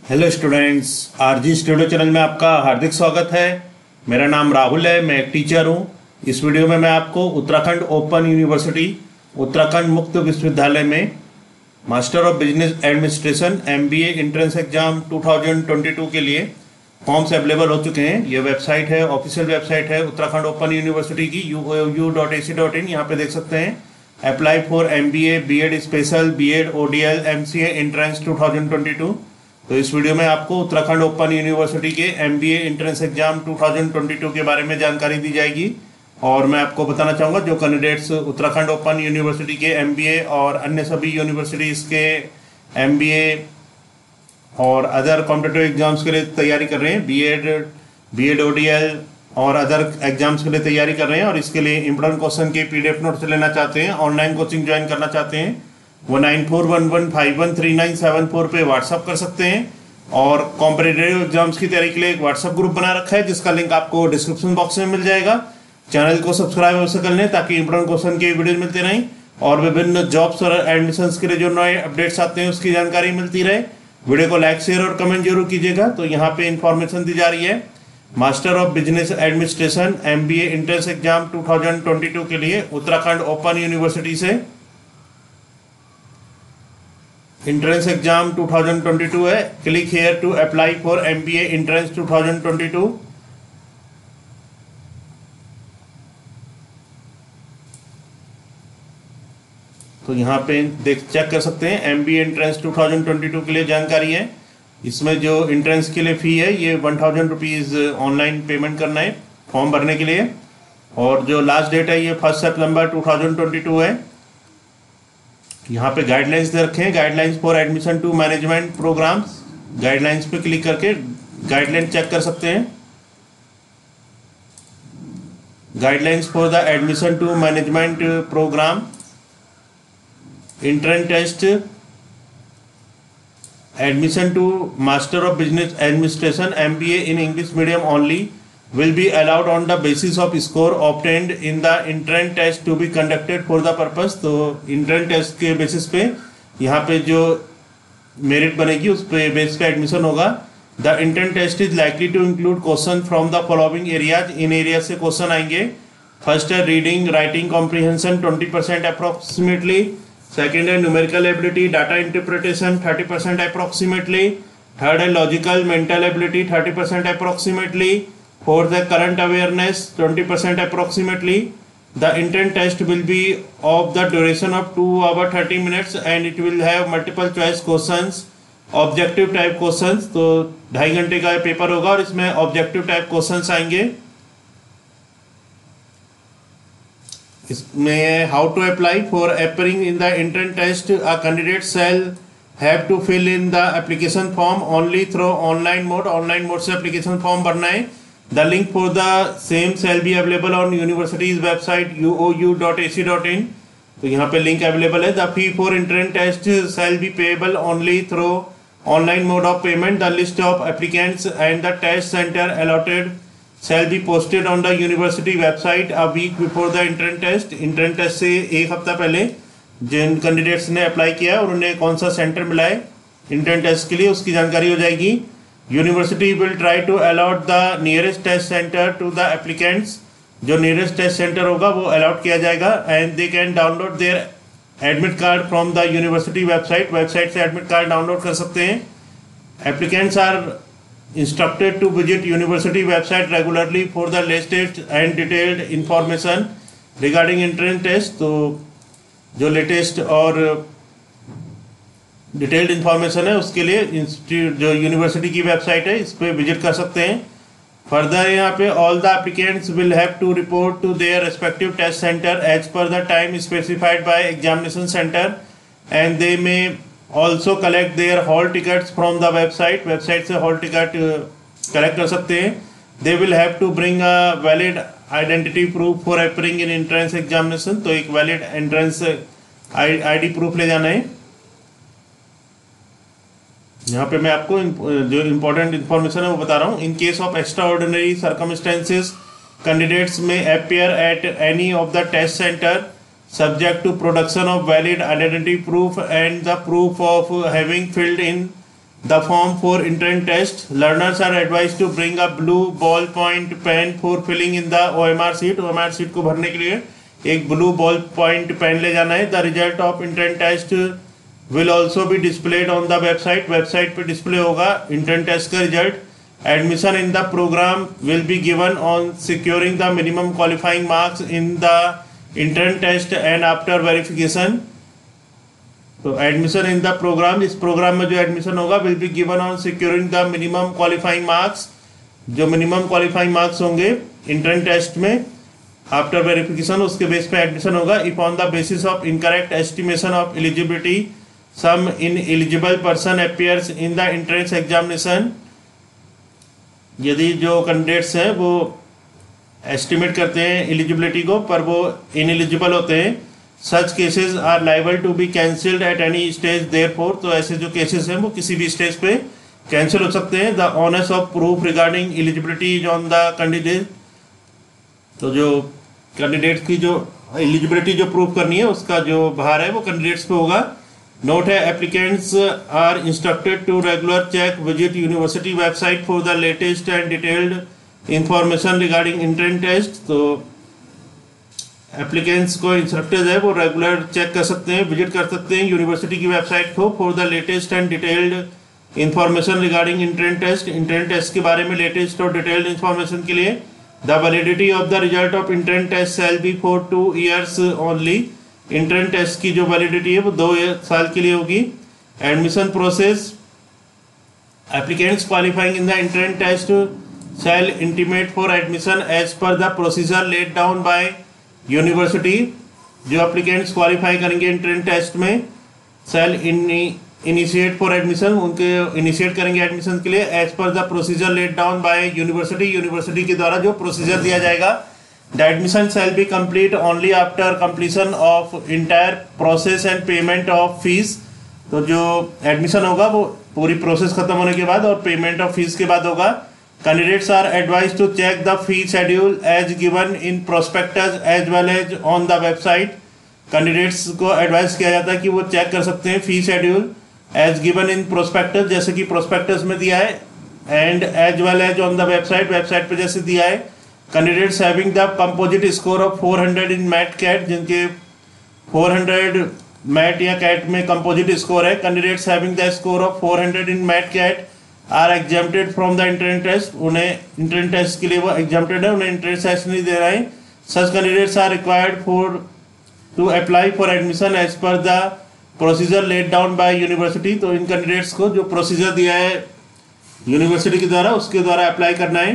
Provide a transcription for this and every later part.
Hello students, RG studio channel में आपका हार्दिक स्वागत है। मेरा नाम राहुल है, मैं एक टीचर हूँ। इस वीडियो में मैं आपको उत्तराखंड ओपन यूनिवर्सिटी उत्तराखंड मुक्त विश्वविद्यालय में master of business administration MBA entrance exam 2022 के लिए फॉर्म्स अवेलेबल हो चुके हैं। ये वेबसाइट है, ऑफिशियल वेबसाइट है उत्तराखंड ओपन यूनिवर्सिटी की uou.ac.in। यहाँ पे देख सकते हैं apply for MBA BEd special BEd ODL MCA entrance 2022। तो इस वीडियो में आपको उत्तराखंड ओपन यूनिवर्सिटी के MBA एंट्रेंस एग्जाम 2022 के बारे में जानकारी दी जाएगी। और मैं आपको बताना चाहूँगा जो कैंडिडेट्स उत्तराखंड ओपन यूनिवर्सिटी के MBA और अन्य सभी यूनिवर्सिटीज़ के MBA और अदर कॉम्पिटिटिव एग्जाम्स के लिए तैयारी कर रहे हैं, BEd ODL और अदर एग्जाम्स के लिए तैयारी कर रहे हैं और इसके लिए इम्पोर्टेंट क्वेश्चन के PDF नोट्स लेना चाहते हैं, ऑनलाइन कोचिंग ज्वाइन करना चाहते हैं, 9411513974 पे व्हाट्सअप कर सकते हैं। और कॉम्पिटिटिव एग्जाम्स की तैयारी के लिए एक व्हाट्सअप ग्रुप बना रखा है जिसका लिंक आपको डिस्क्रिप्शन बॉक्स में मिल जाएगा। चैनल को सब्सक्राइब अवश्य कर लें ताकि इंपोर्टेंट क्वेश्चन के वीडियो मिलते रहें और विभिन्न जॉब्स और एडमिशंस के लिए जो नए अपडेट्स आते हैं उसकी जानकारी मिलती रहे। वीडियो को लाइक, शेयर और कमेंट जरूर कीजिएगा। तो यहाँ पे इंफॉर्मेशन दी जा रही है master of business administration MBA entrance exam 2022 के लिए उत्तराखंड ओपन यूनिवर्सिटी से एंट्रेंस एग्जाम 2022 है। Click here to apply for MBA entrance 2022। तो यहाँ पे चेक कर सकते हैं MBA एंट्रेंस 2022 के लिए जानकारी है। इसमें जो एंट्रेंस के लिए फ़ी है ये 1000 रुपीज़ ऑनलाइन पेमेंट करना है फॉर्म भरने के लिए। और जो लास्ट डेट है ये 1 सितंबर 2022 है। यहाँ पे गाइडलाइंस दे रखे हैं, guidelines for admission to management programmes. Guidelines पे क्लिक करके गाइडलाइन चेक कर सकते हैं। Guidelines for the admission to management programme entrance test admission to master of business administration MBA in English medium only will be allowed on the basis of score obtained in the entrance test to be conducted for the purpose। तो entrance test के basis पे यहाँ पे जो merit बनेगी उस पे base पे एडमिशन होगा। The entrance test is likely to include question from the following areas। इन एरिया से क्वेश्चन आएंगे। फर्स्ट है reading writing comprehension 20% approximately. Second है numerical ability data interpretation 30% approximately. Third है logical mental ability 30% approximately. Fourth है current awareness 20% approximately। The intent test will be of the duration of 2 hours 30 minutes and it will have multiple choice questions, objective type questions। तो 2.5 घंटे का paper होगा और इसमें objective type questions आएंगे। इसमें how to apply for appearing in the entrance test। A candidate shall have to fill in the application form only through online mode। Online mode से application form भरना है। The link for the same shall be available on university's website uou.ac.in। तो यहाँ पे link available है। The fee for entrance test shall be payable only through online mode of payment। The list of applicants and the test center allotted shall be posted on the university website a week before the entrance test। entrance test से एक हफ्ता पहले जिन candidates ने apply किया और उन्हें कौन सा सेंटर मिला है entrance टेस्ट के लिए उसकी जानकारी हो जाएगी। University will try to allot the nearest test centre to the applicants. जो नियरेस्ट टेस्ट सेंटर होगा वो अलॉट किया जाएगा। And they can download their admit card from the university website. Website से एडमिट कार्ड डाउनलोड कर सकते हैं। Applicants are instructed to visit university website regularly for the latest and detailed information regarding entrance test. तो जो latest और detailed information है उसके लिए इंस्टीट्यूट जो यूनिवर्सिटी की वेबसाइट है इस पर विजिट कर सकते हैं। फर्दर यहाँ पे all the applicants will have to report to their respective test centre as per the time specified by examination centre and they may also collect their hall tickets from the website. Website से hall ticket collect कर सकते हैं। They will have to bring a valid identity proof for appearing in entrance examination. तो एक valid entrance ID proof ले जाना है। यहाँ पे मैं आपको जो इम्पोर्टेंट इन्फॉर्मेशन है वो बता रहा हूँ। In case of extra ordinary circumstances candidates may appear at any of the test centre subject to production of valid identity proof and the proof of having filled in the form for entrance test. Learners are advised to bring a blue ballpoint pen for filling in the OMR sheet. OMR sheet को भरने के लिए एक blue ballpoint pen ले जाना है. The result of entrance test will also be displayed on the website. Website पे display होगा entrance test का result. Admission in the program will be given on securing the minimum qualifying marks in the entrance test and after verification. तो admission in the programme, इस programme में जो admission होगा will be given on securing the minimum qualifying marks, जो minimum qualifying marks होंगे entrance test में after verification, उसके base पे एडमिशन होगा. If on the basis of incorrect estimation of eligibility some ineligible person appears in the entrance examination, यदि जो candidates हैं वो एस्टिमेट करते हैं एलिजिबिलिटी को पर वो इनएलिजिबल होते हैं, such cases are liable to be cancelled at any stage therefore, तो ऐसे जो केसेस हैं वो किसी भी स्टेज पे कैंसिल हो सकते हैं. The honours of proof regarding eligibility is on the candidate, तो जो कैंडिडेट की जो एलिजिबिलिटी जो प्रूफ करनी है उसका जो भार है वो कैंडिडेट्स पे होगा. नोट है, applicants are instructed to regular check visit university website for the latest and detailed information regarding entrance test. तो एप्लीकेंट्स को इंस्ट्रक्टर्स है वो रेगुलर चेक कर सकते हैं, विजिट कर सकते हैं यूनिवर्सिटी की वेबसाइट को for the latest and detailed information regarding entrance test, entrance test के बारे में लेटेस्ट और डिटेल्ड इंफॉर्मेशन के लिए. The validity of the result of entrance test shall be for 2 years only, entrance test की जो वैलिडिटी है वो 2 साल के लिए होगी. Admission process, applicants qualifying in the entrance test shall intimate for admission as per the procedure laid down by university. जो applicants qualify करेंगे एंट्रेंस टेस्ट में सेल इनिशिएट फॉर एडमिशन, उनके इनिशिएट करेंगे एडमिशन के लिए as per the procedure laid down by university, university के द्वारा जो प्रोसीजर दिया जाएगा. The admission shall be complete only after completion of entire process and payment of fees, तो जो एडमिशन होगा वो पूरी प्रोसेस खत्म होने के बाद और पेमेंट ऑफ फीस के बाद होगा. Candidates are advised to check the fee schedule as given in prospectus as well as on the website. Candidates को एडवाइस किया जाता है कि वो चेक कर सकते हैं फी schedule as given in prospectus, जैसे कि prospectus में दिया है, and as well as on the website, website पे जैसे दिया है. Candidates having the composite score of 400 in MAT CAT, जिनके 400 MAT या CAT में composite score है. Candidates having the score of 400 in MAT CAT are exempted from the entrance test, उन्हें entrance test के लिए वो एग्जाम्प्टेड है, उन्हें एंट्रेंस टेस्ट नहीं दे रहा है. Such candidates are required for to apply for admission as per the procedure laid down by university, तो इन कैंडिडेट्स को जो प्रोसीजर दिया है यूनिवर्सिटी के द्वारा उसके द्वारा अप्लाई करना है.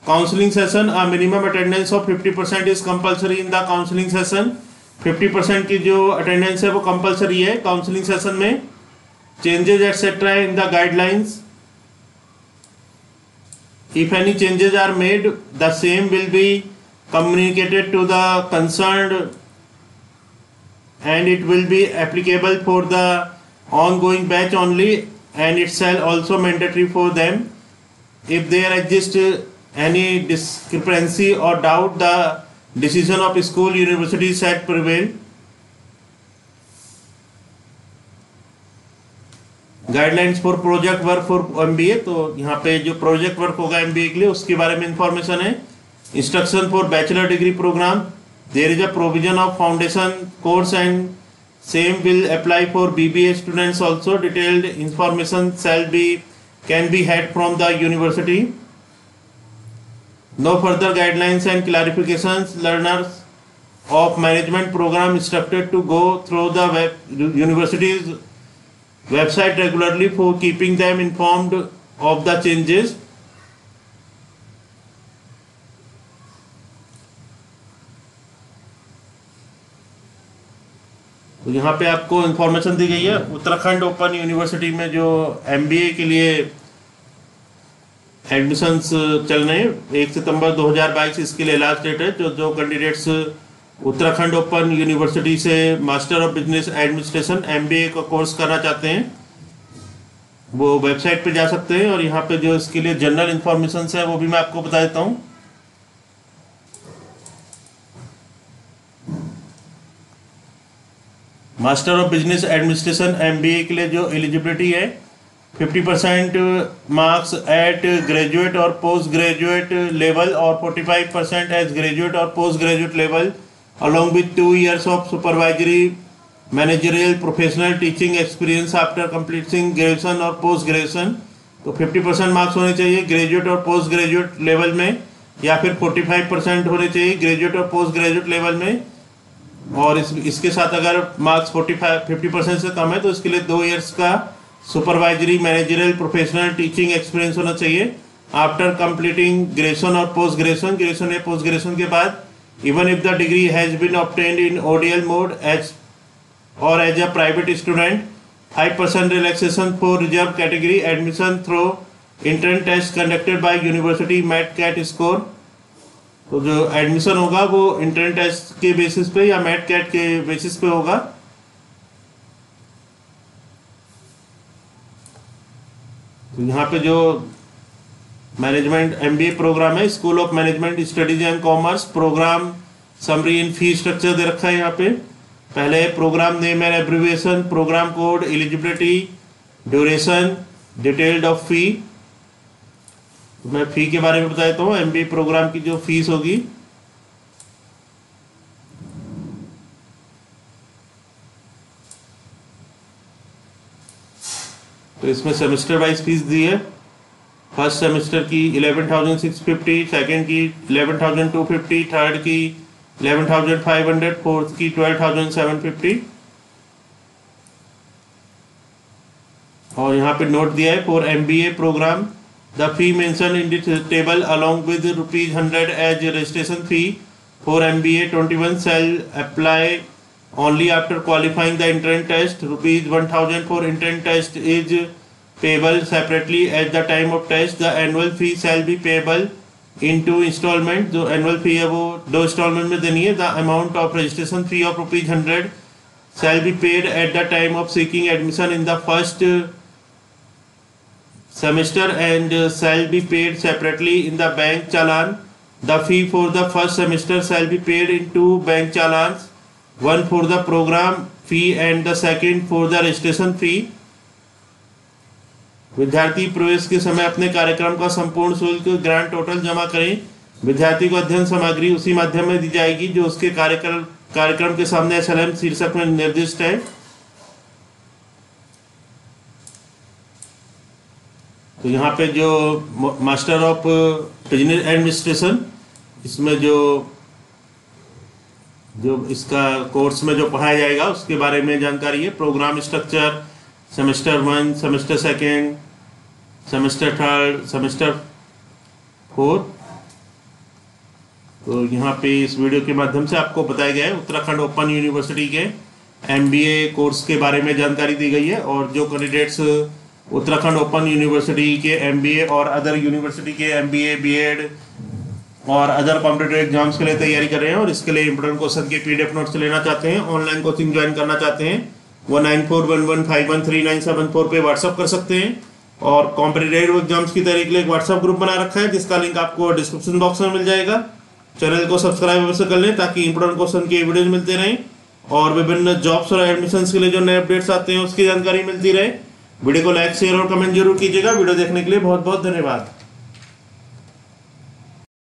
Counselling session, a minimum attendance of 50% is compulsory in the counselling session. 50% की जो अटेंडेंस है वो कंपल्सरी है काउंसलिंग सेशन में. Changes etcetera in the guidelines, if any changes are made the same will be communicated to the concerned and it will be applicable for the ongoing batch only and it shall also mandatory for them. If there exists any discrepancy or doubt, the decision of school university shall prevail. Guidelines for project work for MBA, तो यहाँ पे जो project work होगा MBA के लिए उसके बारे में इंफॉर्मेशन है. Instruction for bachelor degree programme, there is a provision of foundation course and same will apply for BBA students also. Detailed information can be had from the university. No further guidelines and clarifications, learners of management programme instructed to go through the university's website regularly for keeping them informed of the changes. तो यहाँ पे आपको information दी गई है. Uttarakhand open university में जो MBA के लिए एडमिशंस चल रहे हैं 1 सितंबर 2022 इसके लिए लास्ट डेट है. जो कैंडिडेट्स उत्तराखंड ओपन यूनिवर्सिटी से master of business administration MBA का कोर्स करना चाहते हैं वो वेबसाइट पे जा सकते हैं. और यहाँ पे जो इसके लिए जनरल इंफॉर्मेशन है वो भी मैं आपको बता देता हूँ. Master of business administration MBA के लिए जो एलिजिबिलिटी है 50% marks at graduate or postgraduate level or 45% as graduate or postgraduate level along with 2 years of supervisory managerial professional teaching experience after completing graduation और पोस्ट ग्रेजुएशन। तो 50% marks होने चाहिए graduate और post graduate level में, या फिर 45% होने चाहिए ग्रेजुएट और पोस्ट ग्रेजुएट लेवल में, और इसके साथ अगर मार्क्स 50% से कम है तो इसके लिए 2 इयर्स का supervisory managerial professional teaching experience होना चाहिए आफ्टर कंप्लीटिंग ग्रेजुएशन और पोस्ट ग्रेजुएशन। ग्रेजुएशन या पोस्ट ग्रेजुएशन के बाद even if the degree has been obtained in ODL mode as और as a private student, 5% relaxation for reserve category, admission through entrance test conducted by university MAT CAT score. तो जो admission होगा वो entrance test के basis पे या mat cat के basis पे होगा। तो यहाँ पे जो मैनेजमेंट एमबीए प्रोग्राम है, school of management studies and commerce, programme summary in fee structure दे रखा है यहाँ पे। पहले programme name and abbreviation, programme code, eligibility, duration, detailed of fee. तो मैं फी के बारे में बता देता हूँ। एमबीए प्रोग्राम की जो फीस होगी तो इसमें सेमेस्टर वाइज फीस दी है। फर्स्ट सेमेस्टर की 11,650, सेकेंड की 11,250, थर्ड की 11,500, फोर्थ की 12,750। और यहाँ पे नोट दिया है for MBA programme the fee mention in this table along with ₹100 as registration fee for MBA 21 shall apply only after qualifying the entrance test. ₹1,000 for entrance test is payable separately at the time of test. The annual fee shall be payable in 2 installment. जो annual fee है वो 2 installment में देनी है। The amount of registration fee of ₹100 shall be paid at the time of seeking admission in the first semester and shall be paid separately in the bank challan. The fee for the first semester shall be paid in 2 bank challans, one for the program fee and the second for the registration fee. विद्यार्थी प्रवेश के समय अपने कार्यक्रम का संपूर्ण शुल्क grand total जमा करें। विद्यार्थी को अध्ययन सामग्री उसी माध्यम में दी जाएगी जो उसके कार्यक्रम के सामने एसएलएम शीर्षक में निर्दिष्ट है। तो यहाँ पे जो मास्टर ऑफ बिजनेस एडमिनिस्ट्रेशन, इसमें जो इसका कोर्स में जो पढ़ाया जाएगा उसके बारे में जानकारी है। Programme structure, semester 1, semester 2, semester 3, semester 4। तो यहाँ पे इस वीडियो के माध्यम से आपको बताया गया है उत्तराखंड ओपन यूनिवर्सिटी के एमबीए कोर्स के बारे में जानकारी दी गई है। और जो कैंडिडेट्स उत्तराखंड ओपन यूनिवर्सिटी के एमबीए और अदर यूनिवर्सिटी के एमबीए, बीएड और अदर कॉम्पिटिटिव एग्जाम्स के लिए तैयारी कर रहे हैं और इसके लिए इंपोर्टेंट क्वेश्चन के पीडीएफ नोट्स लेना चाहते हैं, ऑनलाइन कोचिंग ज्वाइन करना चाहते हैं, 1941151397 पे व्हाट्सअप कर सकते हैं। और कॉम्पिटिटिव एग्जाम्स की तैयारी के लिए एक व्हाट्सअप ग्रुप बना रखा है जिसका लिंक आपको डिस्क्रिप्शन बॉक्स में मिल जाएगा। चैनल को सब्सक्राइब अवश्य कर लें ताकि इंपोर्टेंट क्वेश्चन के वीडियोज मिलते रहें और विभिन्न जॉब्स और एडमिशन्स के लिए जो नए अपडेट्स आते हैं उसकी जानकारी मिलती रहे। वीडियो को लाइक, शेयर और कमेंट जरूर कीजिएगा। वीडियो देखने के लिए बहुत बहुत धन्यवाद।